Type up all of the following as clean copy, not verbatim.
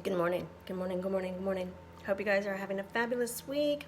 Good morning, good morning, good morning, good morning. Hope you guys are having a fabulous week.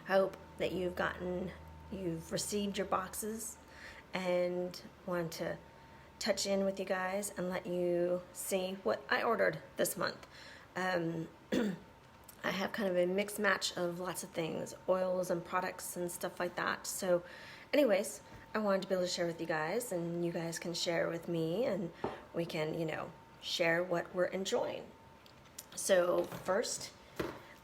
Hope that you've received your boxes and want to touch in with you guys and let you see what I ordered this month. I have kind of a mixed match of lots of things, oils and products and stuff like that. So anyways, I wanted to be able to share with you guys, and you guys can share with me, and we can, share what we're enjoying. So first,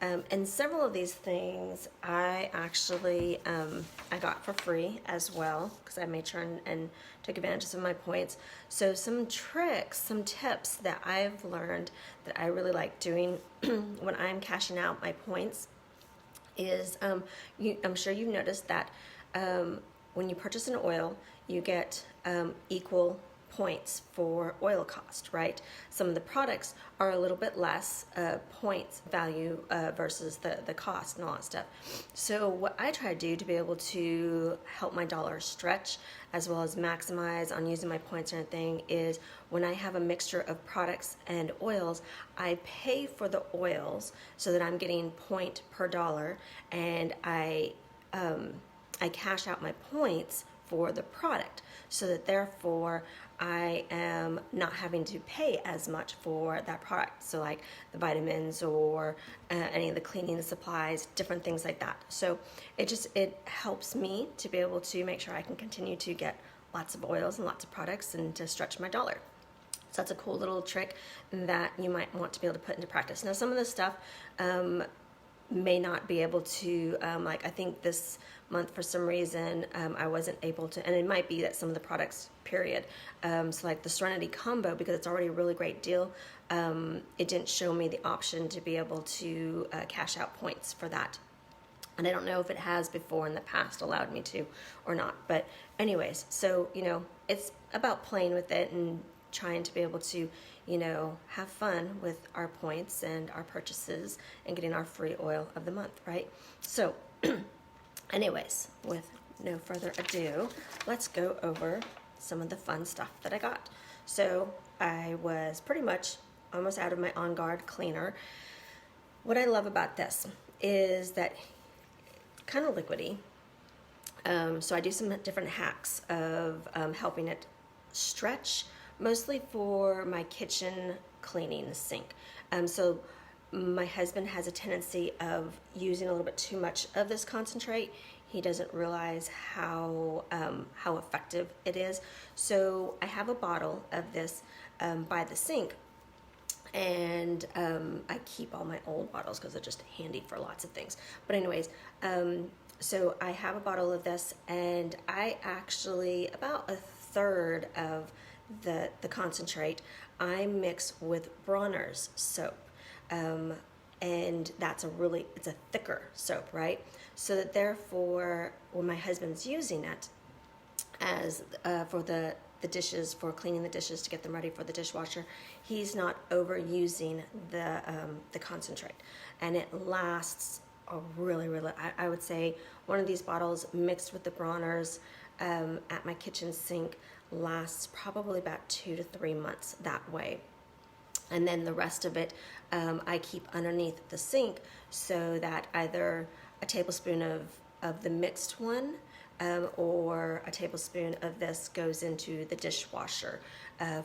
and several of these things I actually I got for free as well, because I made sure and took advantage of some of my points. So some tricks, some tips that I've learned that I really like doing when I'm cashing out my points is I'm sure you've noticed that when you purchase an oil, you get equal points for oil cost, right? Some of the products are a little bit less points value versus the cost and all that stuff. So what I try to do to be able to help my dollar stretch as well as maximize on using my points and everything is when I have a mixture of products and oils, I pay for the oils so that I'm getting point per dollar, and I cash out my points for the product, so that therefore I am not having to pay as much for that product. So like the vitamins or any of the cleaning supplies, different things like that. So it helps me to be able to make sure I can continue to get lots of oils and lots of products and to stretch my dollar. So that's a cool little trick that you might want to be able to put into practice. Now some of this stuff may not be able to, like I think this month for some reason I wasn't able to, and it might be that some of the products period, so like the Serenity combo, because it's already a really great deal, it didn't show me the option to be able to cash out points for that. And I don't know if it has before in the past allowed me to or not, but anyways, so it's about playing with it and trying to be able to have fun with our points and our purchases and getting our free oil of the month, right? So anyways, with no further ado, let's go over some of the fun stuff that I got. So I was pretty much almost out of my On Guard cleaner. What I love about this is that kind of liquidy. So I do some different hacks of helping it stretch, mostly for my kitchen cleaning, the sink. So my husband has a tendency of using a little bit too much of this concentrate. He doesn't realize how effective it is. So I have a bottle of this by the sink, and I keep all my old bottles because they're just handy for lots of things. But anyways, so I have a bottle of this, and I actually, about a third of the concentrate I mix with Bronners soap, and that's it's a thicker soap, right? So that therefore when my husband's using it as for the dishes, for cleaning the dishes to get them ready for the dishwasher, he's not overusing the concentrate, and it lasts a really I would say one of these bottles mixed with the Bronners at my kitchen sink lasts probably about 2 to 3 months that way. And then the rest of it I keep underneath the sink, so that either a tablespoon of the mixed one or a tablespoon of this goes into the dishwasher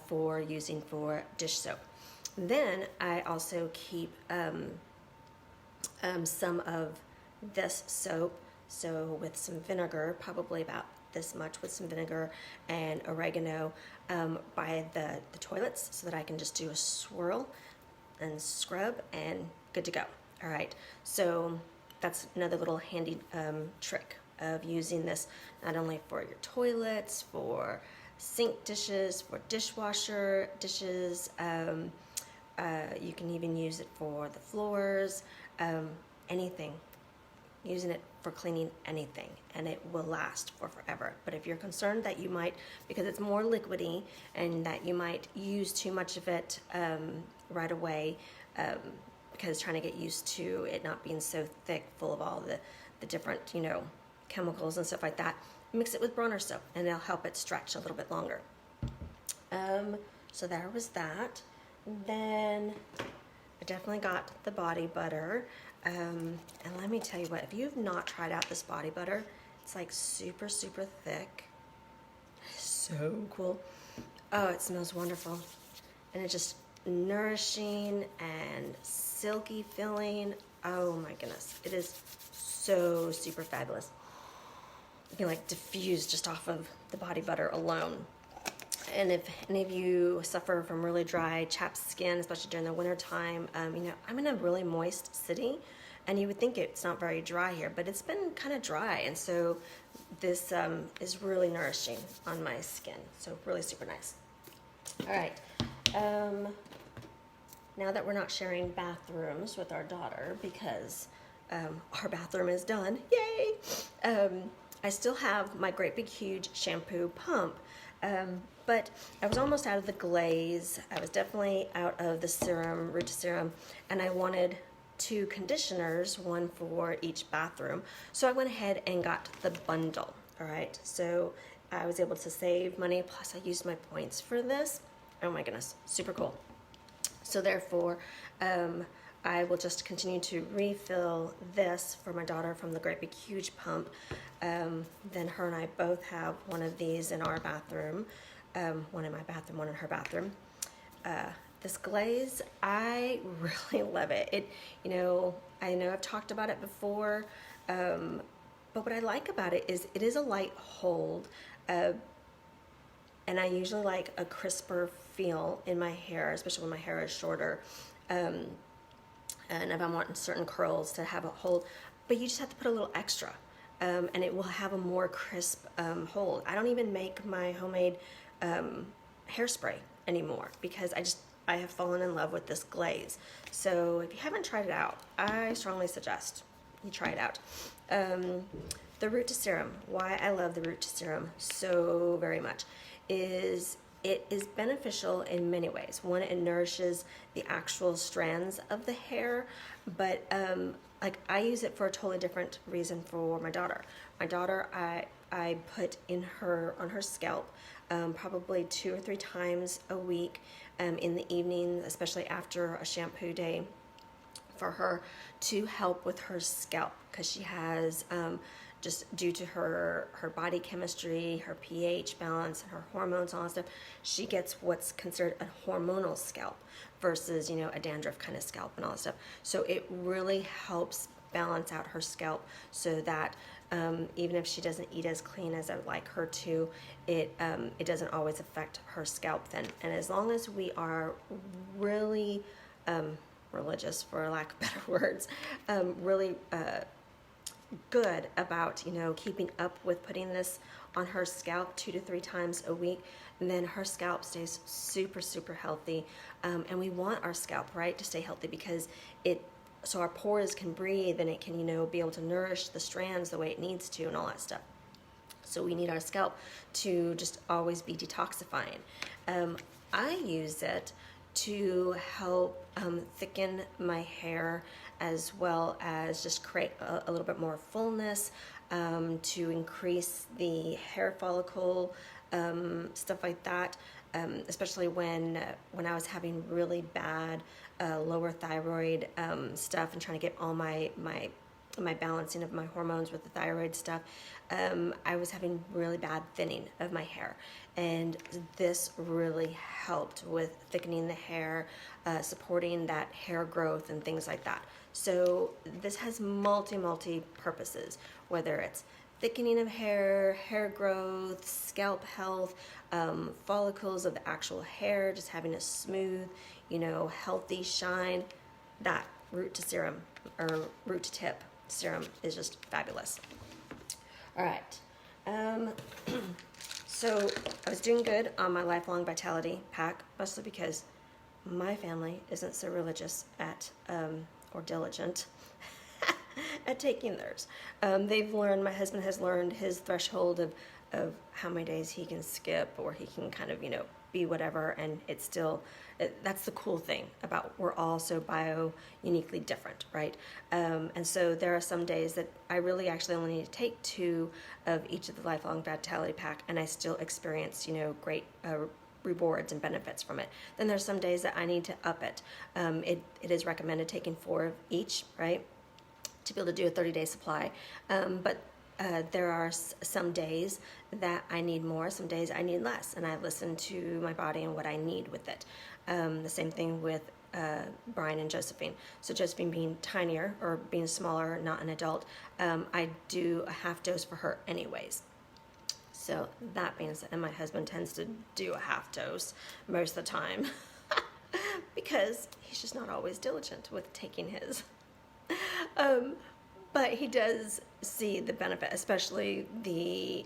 for using for dish soap. Then I also keep some of this soap, so with some vinegar, probably about this much, with some vinegar and oregano by the toilets, so that I can just do a swirl and scrub and good to go. All right, so that's another little handy trick of using this not only for your toilets, for sink dishes, for dishwasher dishes. You can even use it for the floors, anything. Using it for cleaning anything, and it will last for forever. But if you're concerned that you might, because it's more liquidy, and that you might use too much of it right away, because trying to get used to it not being so thick, full of all the different chemicals and stuff like that, mix it with Bronners soap, and it'll help it stretch a little bit longer. So there was that. Then I definitely got the body butter. And let me tell you what, if you've not tried out this body butter, it's like super, super thick. So cool. Oh, it smells wonderful. And it's just nourishing and silky feeling. Oh my goodness. It is so super fabulous. You can like diffuse just off of the body butter alone. And if any of you suffer from really dry, chapped skin, especially during the winter time, you know, I'm in a really moist city, and you would think it's not very dry here, but it's been kind of dry, and so this is really nourishing on my skin. So really super nice. All right. Now that we're not sharing bathrooms with our daughter because our bathroom is done, yay! I still have my great big huge shampoo pump. But I was almost out of the Glaze. I was definitely out of the Serum, Root to Serum, and I wanted 2 conditioners, one for each bathroom. So I went ahead and got the bundle, all right? So I was able to save money, plus I used my points for this. Oh my goodness, super cool. So therefore, I will just continue to refill this for my daughter from the great big huge pump. Then her and I both have one of these in our bathroom, one in my bathroom, one in her bathroom. This Glaze, I really love it. You know, I know I've talked about it before, but what I like about it is a light hold, and I usually like a crisper feel in my hair, especially when my hair is shorter. And if I'm wanting certain curls to have a hold, but you just have to put a little extra, and it will have a more crisp hold. I don't even make my homemade hairspray anymore because I have fallen in love with this Glaze. So if you haven't tried it out, I strongly suggest you try it out. The Root to Serum, why I love the Root to Serum so very much is it is beneficial in many ways. One, it nourishes the actual strands of the hair, but like I use it for a totally different reason for my daughter. My daughter, I put on her scalp probably 2 or 3 times a week in the evening, especially after a shampoo day, for her to help with her scalp because she has just due to her body chemistry, her pH balance, and her hormones and all that stuff, she gets what's considered a hormonal scalp versus, you know, a dandruff kind of scalp and all that stuff. So it really helps balance out her scalp so that even if she doesn't eat as clean as I would like her to, it doesn't always affect her scalp then. And as long as we are really religious, for lack of better words, really good about, you know, keeping up with putting this on her scalp 2 to 3 times a week, and then her scalp stays super, super healthy. And we want our scalp, right, to stay healthy because so our pores can breathe and it can, you know, be able to nourish the strands the way it needs to and all that stuff. So we need our scalp to just always be detoxifying. I use it to help thicken my hair as well as just create a little bit more fullness, to increase the hair follicle, stuff like that, especially when I was having really bad lower thyroid stuff and trying to get all my balancing of my hormones with the thyroid stuff. I was having really bad thinning of my hair, and this really helped with thickening the hair, supporting that hair growth and things like that. So this has multi purposes, whether it's thickening of hair, hair growth, scalp health, follicles of the actual hair, just having a smooth, you know, healthy shine. That root to serum or root to tip serum is just fabulous. All right. So I was doing good on my Lifelong Vitality pack, mostly because my family isn't so religious or diligent at taking theirs. They've learned, my husband has learned his threshold of how many days he can skip or he can kind of, you know, be whatever, and it's still, that's the cool thing about we're all so uniquely different, right? And so there are some days that I really actually only need to take 2 of each of the Lifelong Vitality pack, and I still experience, you know, great rewards and benefits from it. Then there's some days that I need to up it. It is recommended taking 4 of each, right, to be able to do a 30-day supply. But there are some days that I need more, some days I need less, and I listen to my body and what I need with it. The same thing with Brian and Josephine. So Josephine being tinier or being smaller, not an adult, I do a half dose for her anyways. So that being said, and my husband tends to do a half dose most of the time because he's just not always diligent with taking his. But he does see the benefit, especially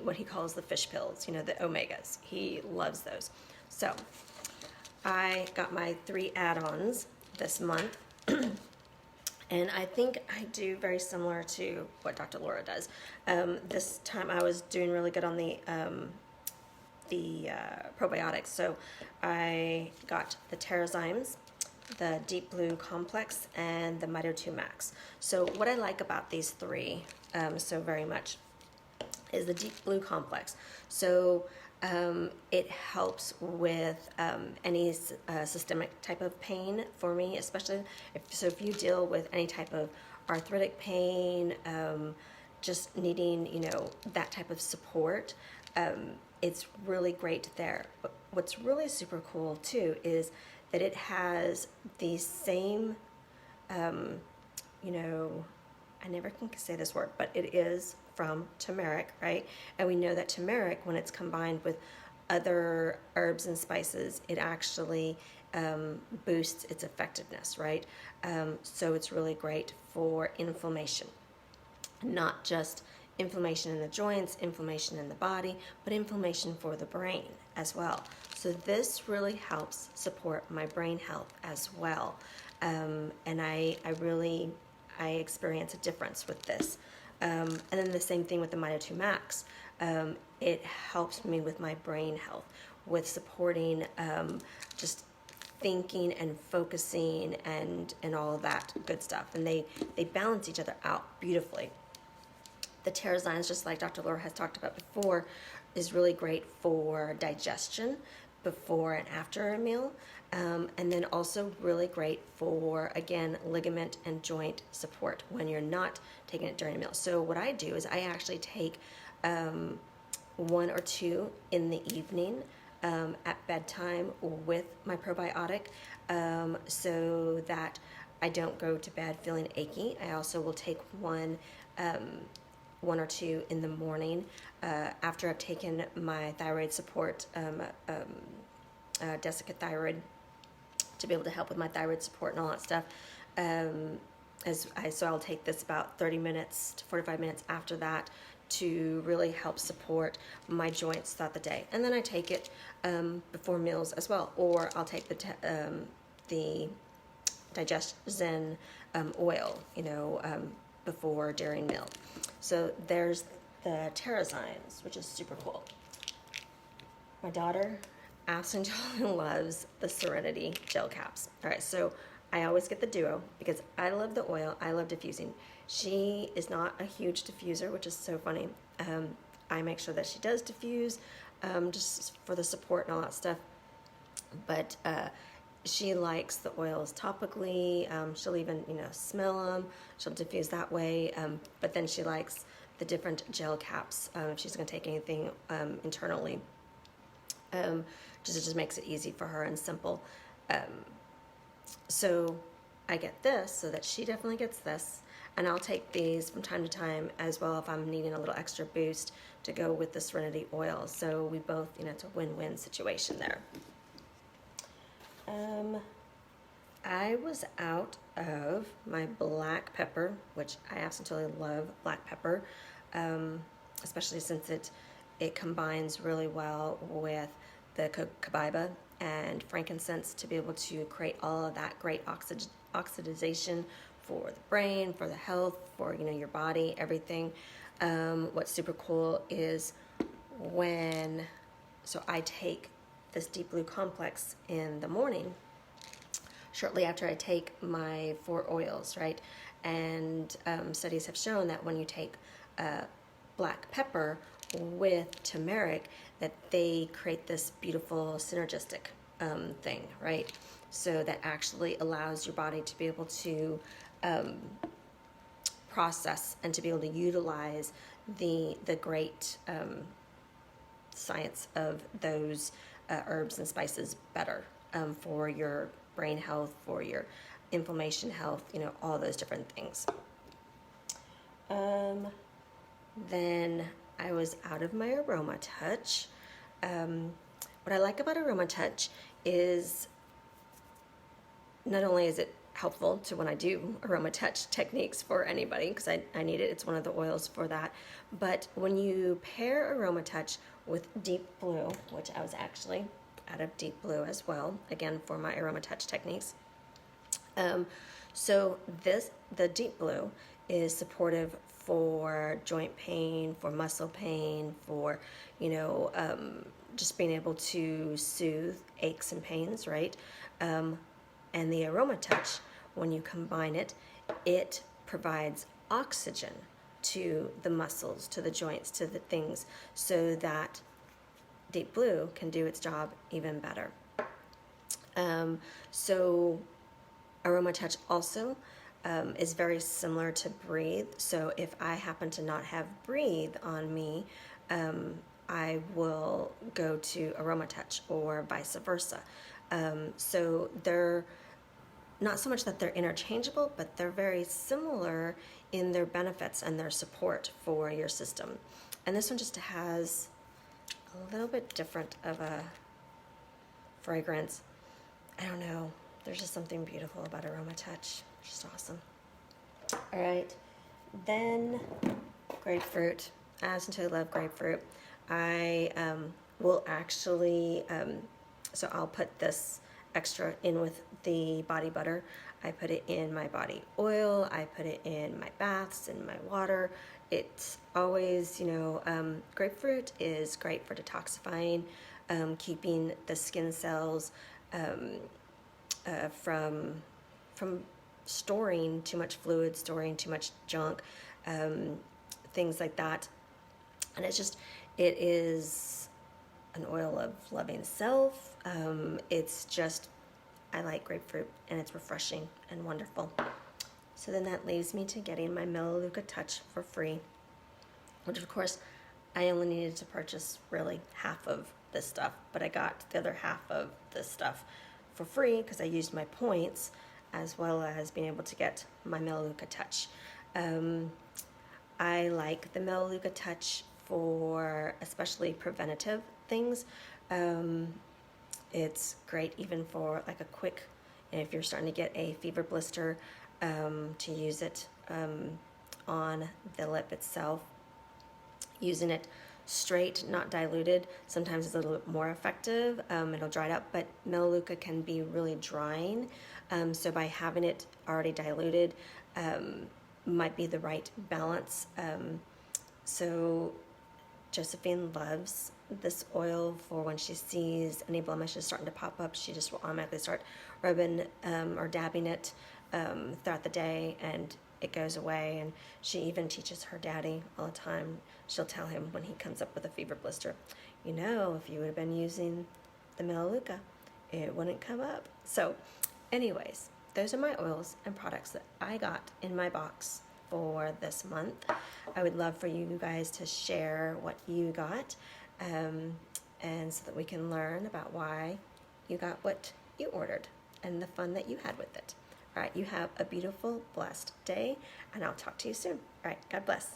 what he calls the fish pills, the omegas. He loves those. So I got my 3 add-ons this month. And I think I do very similar to what Dr. Laura does. This time I was doing really good on the probiotics. So I got the Terrazymes, the Deep Blue Complex, and the Mito 2 Max. So what I like about these 3 so very much is the Deep Blue Complex. So it helps with any systemic type of pain for me, especially if you deal with any type of arthritic pain, just needing that type of support. It's really great there. But what's really super cool too is that it has the same, I never can say this word, but it is from turmeric, right? And we know that turmeric, when it's combined with other herbs and spices, it actually boosts its effectiveness, right? So it's really great for inflammation, not just inflammation in the joints, inflammation in the body, but inflammation for the brain as well. So this really helps support my brain health as well. And I experience a difference with this. And then the same thing with the Mito 2 Max. It helps me with my brain health, with supporting just thinking and focusing and all of that good stuff. And they balance each other out beautifully. The Terrazymes, just like Dr. Laura has talked about before, is really great for digestion before and after a meal. And then also really great for, again, ligament and joint support when you're not taking it during a meal. So what I do is I actually take 1 or 2 in the evening at bedtime with my probiotic, so that I don't go to bed feeling achy. I also will take 1 or 2 in the morning after I've taken my thyroid support, desiccant thyroid, to be able to help with my thyroid support and all that stuff. So I'll take this about 30 minutes to 45 minutes after that to really help support my joints throughout the day. And then I take it before meals as well, or I'll take the Digestion oil, before, during meal. So there's the Terrazymes, which is super cool. My daughter absolutely loves the Serenity Gelcaps. All right, so I always get the duo because I love the oil. I love diffusing. She is not a huge diffuser, which is so funny. I make sure that she does diffuse, just for the support and all that stuff. But she likes the oils topically. She'll even, smell them. She'll diffuse that way. But then she likes the different gel caps if she's going to take anything internally. It just makes it easy for her and simple. So I get this so that she definitely gets this. And I'll take these from time to time as well if I'm needing a little extra boost to go with the Serenity oil. So we both, it's a win-win situation there. I was out of my black pepper, which I absolutely love black pepper, especially since it combines really well with the copaiba and frankincense to be able to create all of that great oxidization for the brain, for the health, for your body, everything. What's super cool is so I take this Deep Blue Complex in the morning, shortly after I take my 4 oils, right? And studies have shown that when you take black pepper with turmeric that they create this beautiful synergistic thing, right? So that actually allows your body to be able to process and to be able to utilize the great science of those herbs and spices better for your brain health, for your inflammation health, you know, all those different things. Then I was out of my Aroma Touch. What I like about Aroma Touch is not only is it helpful to when I do Aroma Touch techniques for anybody, because I need it, it's one of the oils for that, but when you pair Aroma Touch with Deep Blue, which I was actually out of Deep Blue as well, again for my Aroma Touch techniques. So the Deep Blue is supportive for joint pain, for muscle pain, for, you know, just being able to soothe aches and pains, right? And the Aroma Touch, when you combine it, it provides oxygen to the muscles, to the joints, to the things, so that Deep Blue can do its job even better. So Aroma Touch also is very similar to Breathe. So if I happen to not have Breathe on me, I will go to Aroma Touch or vice versa. So they're not so much that they're interchangeable, but they're very similar in their benefits and their support for your system. And this one just has a little bit different of a fragrance. I don't know. There's just something beautiful about Aroma Touch. It's just awesome. All right. Then grapefruit. I absolutely love grapefruit. I will actually, so I'll put this extra in with the body butter. I put it in my body oil. I put it in my baths, in my water. It's always, you know, grapefruit is great for detoxifying, keeping the skin cells from storing too much fluid, storing too much junk, things like that. And it's just, it is an oil of loving self. It's just, I like grapefruit, and it's refreshing and wonderful. So then that leaves me to getting my Melaleuca Touch for free, which of course I only needed to purchase really half of this stuff, but I got the other half of this stuff for free because I used my points, as well as being able to get my Melaleuca Touch. I like the Melaleuca Touch for especially preventative things. It's great even for like a quick, if you're starting to get a fever blister, to use it on the lip itself. Using it straight, not diluted, sometimes it's a little bit more effective. It'll dry it up, but Melaleuca can be really drying. So by having it already diluted, might be the right balance. So Josephine loves this oil for when she sees any blemishes starting to pop up. She just will automatically start rubbing or dabbing it throughout the day, and it goes away. And she even teaches her daddy all the time. She'll tell him when he comes up with a fever blister, you know, if you would have been using the Melaleuca, it wouldn't come up. So anyways, those are my oils and products that I got in my box for this month. I would love for you guys to share what you got, and so that we can learn about why you got what you ordered and the fun that you had with it. All right, you have a beautiful, blessed day, and I'll talk to you soon. All right, God bless.